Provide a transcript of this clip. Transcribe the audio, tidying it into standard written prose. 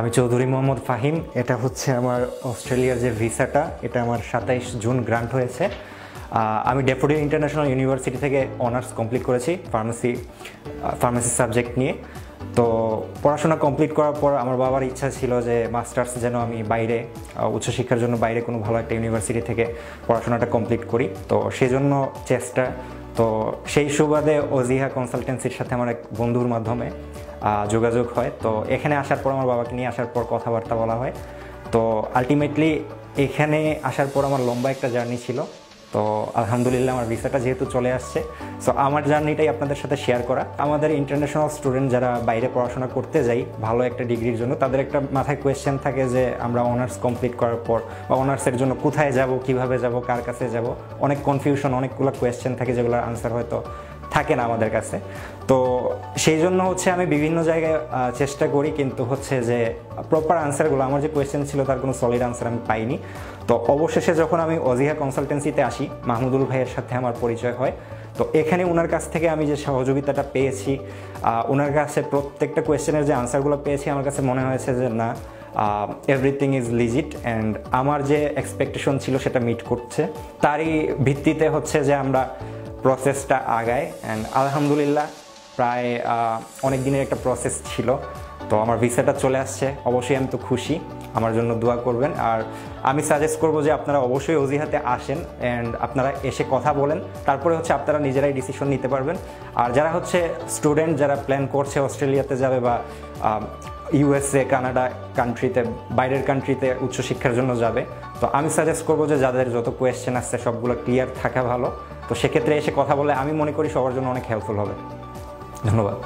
আমি চৌধুরী মোহাম্মদ ফাহিম। এটা হচ্ছে আমার অস্ট্রেলিয়ার যে ভিসাটা, এটা আমার 27 জুন গ্রান্ট হয়েছে। আমি ড্যাফোডিল ইন্টারন্যাশনাল ইউনিভার্সিটি থেকে অনার্স কমপ্লিট করেছি ফার্মেসি সাবজেক্ট নিয়ে। তো পড়াশোনা কমপ্লিট করার পর আমার বাবার ইচ্ছা ছিল যে মাস্টার্স যেন আমি বাইরে উচ্চশিক্ষার জন্য বাইরে কোনো ভালো একটা ইউনিভার্সিটি থেকে পড়াশোনাটা কমপ্লিট করি। তো সেজন্য চেষ্টা। তো সেই সুবাদে ওজিহা কনসালটেন্সির সাথে আমার এক বন্ধুর মাধ্যমে যোগাযোগ হয়। তো এখানে আসার পর আমার বাবাকে নিয়ে আসার পর কথাবার্তা বলা হয়। তো আলটিমেটলি এখানে আসার পর আমার লম্বা একটা জার্নি ছিল। তো আলহামদুলিল্লাহ আমার ভিসাটা যেহেতু চলে আসছে, সো আমার জার্নিটাই আপনাদের সাথে শেয়ার করা। আমাদের ইন্টারন্যাশনাল স্টুডেন্ট যারা বাইরে পড়াশোনা করতে যাই ভালো একটা ডিগ্রির জন্য, তাদের একটা মাথায় কোয়েশ্চেন থাকে যে আমরা অনার্স কমপ্লিট করার পর বা অনার্সের জন্য কোথায় যাব, কিভাবে যাব, কার কাছে যাব, অনেক কনফিউশন, অনেকগুলো কোয়েশ্চেন থাকে যেগুলোর আনসার হয়তো থাকে না আমাদের কাছে। তো সেই জন্য হচ্ছে আমি বিভিন্ন জায়গায় চেষ্টা করি, কিন্তু হচ্ছে যে প্রপার আনসারগুলো, আমার যে কোয়েশ্চেন ছিল তার কোনো সলিড আনসার আমি পাইনি। তো অবশেষে যখন আমি ওজিহা কনসালটেন্সিতে আসি, মাহমুদুল ভাইয়ের সাথে আমার পরিচয় হয়। তো এখানে ওনার কাছ থেকে আমি যে সহযোগিতাটা পেয়েছি, ওনার কাছে প্রত্যেকটা কোয়েশ্চেনের যে আনসারগুলো পেয়েছি, আমার কাছে মনে হয়েছে যে না, এভরিথিং ইজ লিজিট অ্যান্ড আমার যে এক্সপেকটেশন ছিল সেটা মিট করছে। তারই ভিত্তিতে হচ্ছে যে আমরা প্রসেসটা আগায় অ্যান্ড আলহামদুলিল্লাহ প্রায় অনেক দিনের একটা প্রসেস ছিল। তো আমার ভিসাটা চলে আসছে, অবশ্যই আমি তো খুশি। আমার জন্য দোয়া করবেন। আর আমি সাজেস্ট করব যে আপনারা অবশ্যই ওজিহাতে আসেন অ্যান্ড আপনারা এসে কথা বলেন, তারপরে হচ্ছে আপনারা নিজেরাই ডিসিশন নিতে পারবেন। আর যারা হচ্ছে স্টুডেন্ট, যারা প্ল্যান করছে অস্ট্রেলিয়াতে যাবে বা ইউএসএ, কানাডা কান্ট্রিতে, বাইরের কান্ট্রিতে উচ্চশিক্ষার জন্য যাবে, তো আমি সাজেস্ট করবো যে যাদের যত কোয়েশ্চেন আসছে সবগুলো ক্লিয়ার থাকা ভালো। তো সেক্ষেত্রে এসে কথা বলে আমি মনে করি সবার জন্য অনেক হেল্পফুল হবে। ধন্যবাদ।